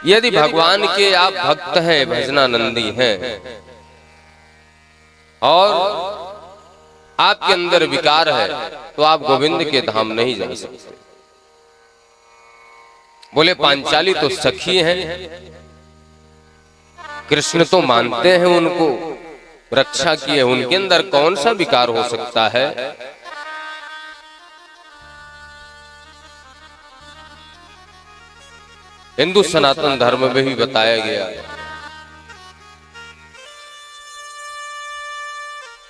यदि भगवान के आप भक्त हैं, भजनानंदी हैं और आपके अंदर विकार है, तो आप गोविंद के धाम नहीं जा सकते। बोले पांचाली तो सखी हैं, कृष्ण तो मानते हैं उनको, रक्षा किए, उनके अंदर कौन सा विकार हो सकता है? हिंदू सनातन धर्म में भी बताया गया,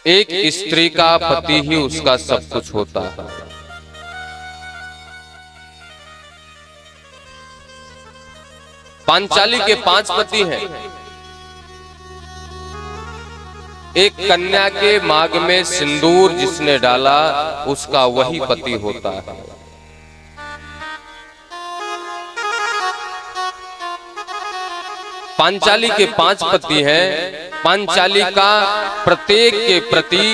एक स्त्री का पति ही उसका सब कुछ होता है। पांचाली के 5 पति हैं। एक कन्या के मांग में सिंदूर जिसने डाला, उसका वही पति होता है। पांचाली के 5 पति हैं। पांचाली का प्रत्येक के प्रति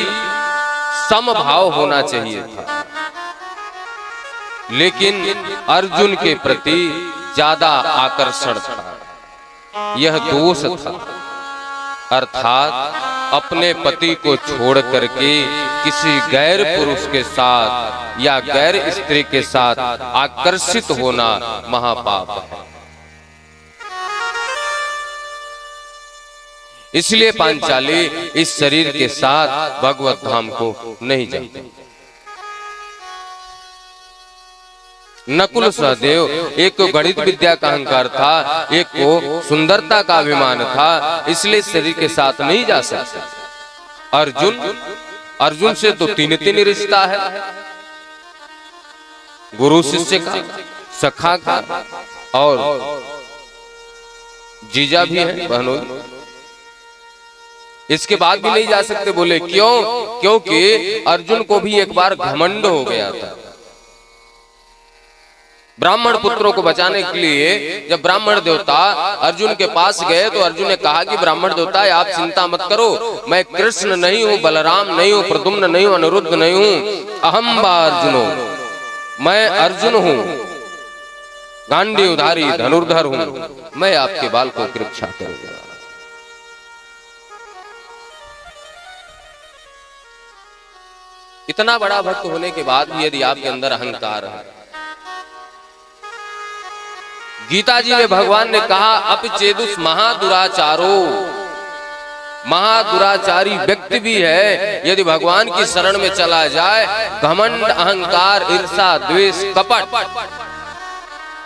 समभाव होना चाहिए था, लेकिन अर्जुन के प्रति ज्यादा आकर्षण था। यह दोष था, अर्थात अपने पति को छोड़ करके किसी गैर पुरुष के साथ या गैर स्त्री के साथ आकर्षित होना महापाप है। इसलिए पांचाली इस शरीर के साथ भगवत धाम को नहीं जाते। नकुल सहदेव, एक को गणित विद्या का अहंकार था, एक को सुंदरता का अभिमान था, इसलिए शरीर के साथ नहीं जा सकते। अर्जुन से तो 3 रिश्ता है, गुरु शिष्य का, सखा का और जीजा भी है, बहनों। इसके बाद भी नहीं जा सकते। बोले क्यों? क्योंकि अर्जुन को भी एक बार घमंड हो गया था। ब्राह्मण पुत्रों को बचाने के लिए जब ब्राह्मण देवता अर्जुन के पास गए, तो अर्जुन ने कहा कि ब्राह्मण देवता आप चिंता मत करो, मैं कृष्ण नहीं हूँ, बलराम नहीं हूँ, प्रद्युम्न नहीं हूँ, अनिरुद्ध नहीं हूँ, अहम बा अर्जुनो, मैं अर्जुन हूँ, गांडीवधारी धनुर्धर हूँ, मैं आपके बाल को कृच्छा करूंगा। इतना बड़ा भक्त होने के बाद भी यदि आपके अंदर अहंकार है, गीता जी में भगवान ने कहा अपचेदुस महादुराचारो, महादुराचारी व्यक्ति भी है, यदि भगवान की शरण में चला जाए, घमंड, अहंकार, ईर्षा, द्वेष, कपट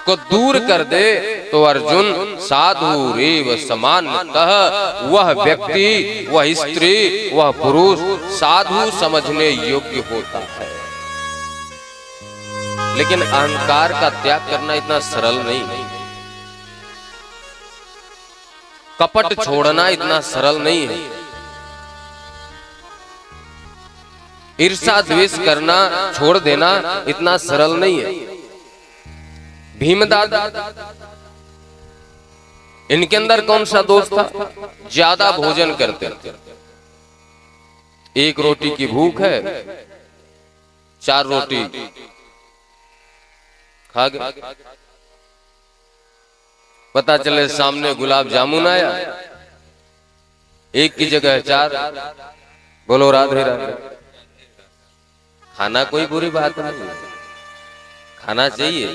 को दूर कर दे, तो अर्जुन साधु रेव समानतः, वह व्यक्ति, वह स्त्री, वह पुरुष साधु समझने योग्य होता है। लेकिन अहंकार का त्याग करना इतना सरल नहीं, कपट छोड़ना इतना सरल नहीं है, ईर्षा द्वेष करना छोड़ देना इतना सरल नहीं है। भीमदादा, इनके अंदर कौन सा दोष था? ज्यादा भोजन करते थे। 1 रोटी की भूख है, 4 रोटी खा गए। पता चले सामने गुलाब जामुन आया, 1 की जगह 4। बोलो राधे राधे। खाना कोई बुरी बात नहीं, खाना चाहिए,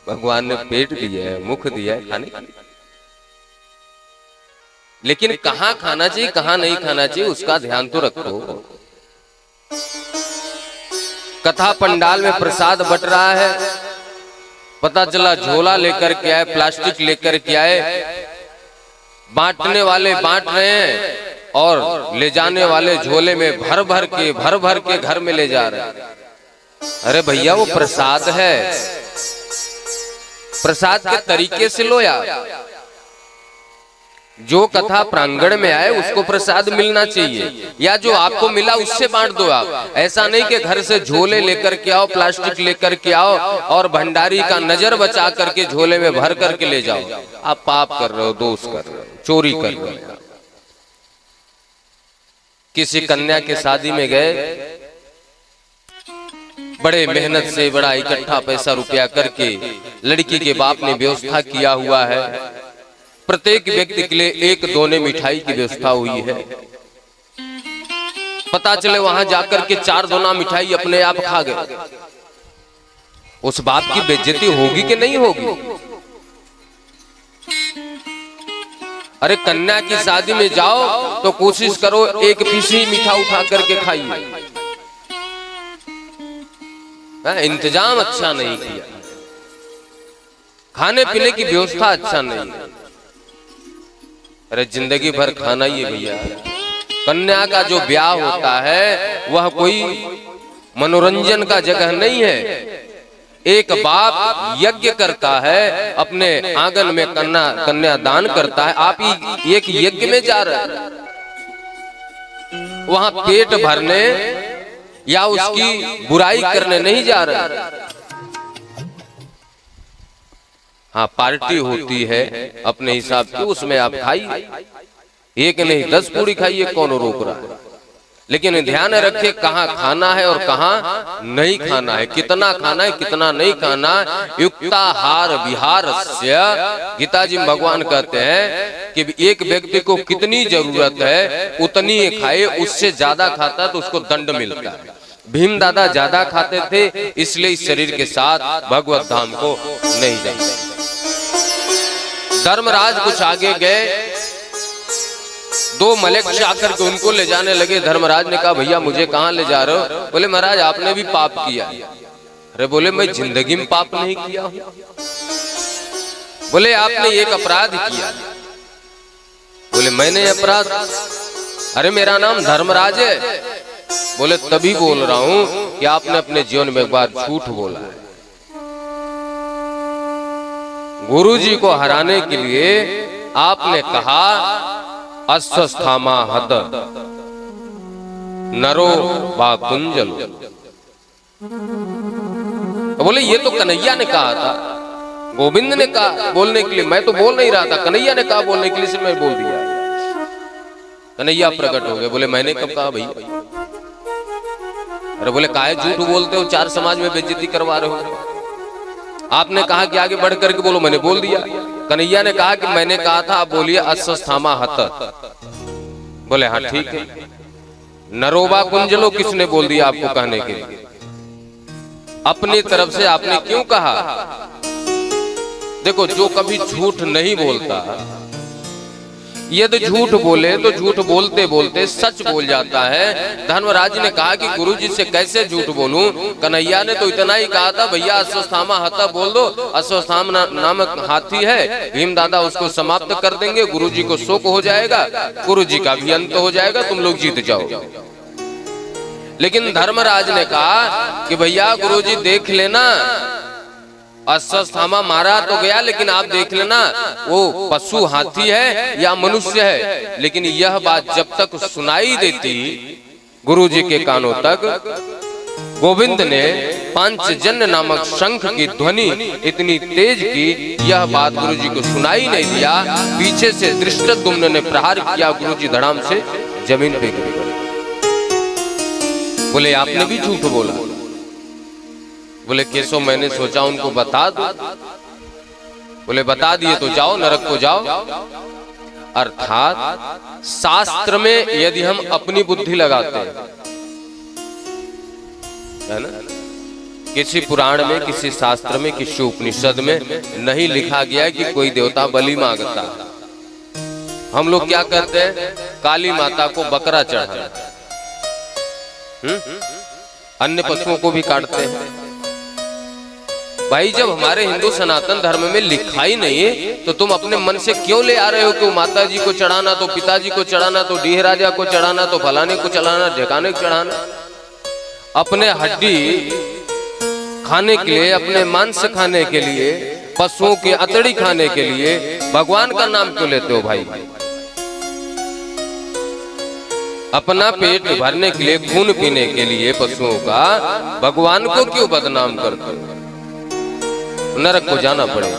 भगवान ने पेट दिया है, मुख दिया है खाने के लिए, लेकिन कहाँ खाना चाहिए कहाँ नहीं खाना चाहिए उसका ध्यान तो रखो। कथा पंडाल में प्रसाद बट रहा है, पता चला झोला लेकर के आए, प्लास्टिक लेकर के आए, बांटने वाले बांट रहे हैं और ले जाने वाले झोले में भर भर के घर में ले जा रहे हैं। अरे भैया वो प्रसाद है, प्रसाद के तरीके से लो यार। जो कथा प्रांगण में आए उसको प्रसाद मिलना चाहिए, या जो आपको मिला उससे बांट दो आप। ऐसा नहीं कि घर से झोले लेकर के आओ, प्लास्टिक लेकर के आओ और भंडारी का नजर बचा करके झोले में भर करके ले जाओ। आप पाप कर रहे हो, दोष कर रहे हो, चोरी कर रहे हो। किसी कन्या के शादी में गए, बड़े मेहनत से बड़ा इकट्ठा पैसा रुपया करके लड़की के बाप ने व्यवस्था किया हुआ है। प्रत्येक व्यक्ति के लिए एक दोने मिठाई की व्यवस्था हुई है। पता चले वहां जाकर के 4 दोना मिठाई अपने आप खा गए, उस बाप की बेइज्जती होगी कि नहीं होगी? अरे कन्या की शादी में जाओ तो कोशिश करो एक पीस ही मीठा उठा करके खाइए। इंतजाम अच्छा नहीं किया, खाने पीने की व्यवस्था अच्छा नहीं। अरे जिंदगी भर खाना ही है भैया। कन्या का जो ब्याह होता है वह कोई मनोरंजन का जगह नहीं है। एक बाप यज्ञ करता है, अपने आंगन में कन्या दान करता है। आप ही एक यज्ञ में जा रहे हैं, वहां पेट भरने या उसकी बुराई करने नहीं जा रहे। हाँ, पार्टी होती है अपने हिसाब से, उसमें आप खाइए, एक नहीं 10 पूरी खाइए, कौन रोक रहा है। लेकिन ध्यान रखिए कहाँ खाना है और कहाँ नहीं खाना है, कितना खाना है कितना नहीं खाना। युक्ताहार विहारस्य, गीता जी भगवान कहते हैं कि एक व्यक्ति को कितनी जरूरत है उतनी खाए, उससे ज्यादा खाता है तो उसको दंड मिलता है। भीम दादा ज्यादा खाते थे इसलिए इस शरीर के साथ भगवत धाम को नहीं जाते। धर्मराज कुछ आगे गए, 2 मलेच्छ आकर के उनको ले जाने लगे। धर्मराज ने कहा भैया मुझे कहाँ ले जा रहे हो? बोले महाराज आपने भी पाप किया। अरे बोले मैं जिंदगी में पाप नहीं किया हूं। बोले आपने एक अपराध किया। बोले मैंने अपराध? अरे मेरा नाम धर्मराज है। बोले तभी बोल रहा हूं कि आपने अपने जीवन में एक बार झूठ बोला है। गुरुजी को हराने के लिए आपने कहा अस्वस्थामा हद नरो वा कुंजल। तो बोले ये तो कन्हैया ने कहा था, गोविंद ने कहा बोलने के लिए, मैं तो बोल नहीं रहा था, कन्हैया ने कहा बोलने के लिए, सिर्फ मैं बोल दिया। कन्हैया प्रकट हो गए। बोले मैंने कब कहा भैया? अरे बोले काहे झूठ बोलते हो, 4 समाज में बेइज्जती करवा रहे हो। आपने कहा कि आगे बढ़ करके बोलो, मैंने बोल दिया। कन्हैया ने कहा कि मैंने कहा था, आप बोलिए अस्वस्थामा हत। बोले हाँ ठीक है। नरोबा कुंजलो किसने बोल दिया आपको कहने के लिए? अपनी तरफ से आपने क्यों कहा? देखो जो कभी झूठ नहीं बोलता, यदि झूठ बोले तो झूठ बोलते बोलते सच बोल जाता है। धर्मराज ने कहा कि गुरुजी से कैसे झूठ बोलूं? कन्हैया ने तो इतना ही कहा था भैया अस्वस्थामा हता बोल दो। अस्वस्थामा नामक हाथी है, भीम दादा उसको समाप्त कर देंगे, गुरुजी को शोक हो जाएगा, गुरुजी का भी अंत हो जाएगा, तुम लोग जीत जाओ। लेकिन धर्मराज ने कहा कि भैया गुरुजी देख लेना, अस्वस्थामा मारा तो गया लेकिन आप देख लेना वो पशु हाथी है या मनुष्य है। लेकिन यह बात जब तक सुनाई देती गुरुजी के कानों तक, गोविंद ने पांचजन्य नामक शंख की ध्वनि इतनी तेज की, यह बात गुरुजी को सुनाई नहीं दिया। पीछे से धृष्टद्युम्न ने प्रहार किया, गुरुजी धड़ाम से जमीन पे गिर गए। बोले आपने भी झूठ बोला। बोले केशव मैंने सोचा उनको बता दो। बोले बता दिए तो जाओ नरक को जाओ। अर्थात शास्त्र में यदि हम अपनी बुद्धि लगाते हैं, है ना, किसी पुराण में, किसी शास्त्र में, किसी उपनिषद में नहीं लिखा गया कि कोई देवता बलि मांगता है। हम लोग क्या करते हैं? काली माता को बकरा चढ़ाते हैं, अन्य पशुओं को भी काटते हैं। भाई जब हमारे हिंदू सनातन धर्म में लिखा ही नहीं है तो तुम अपने मन से क्यों ले आ रहे हो कि माता जी को चढ़ाना, तो पिताजी को चढ़ाना, तो डीह राजा को चढ़ाना, तो फलाने को चढ़ाना, ढेकाने को चढ़ाना। अपने हड्डी खाने के लिए, अपने मांस खाने के लिए, पशुओं की अतड़ी खाने के लिए भगवान का नाम क्यों लेते हो भाई? अपना पेट भरने के लिए, खून पीने के लिए पशुओं का भगवान को क्यों बदनाम करते हो? नरक को जाना पड़ेगा।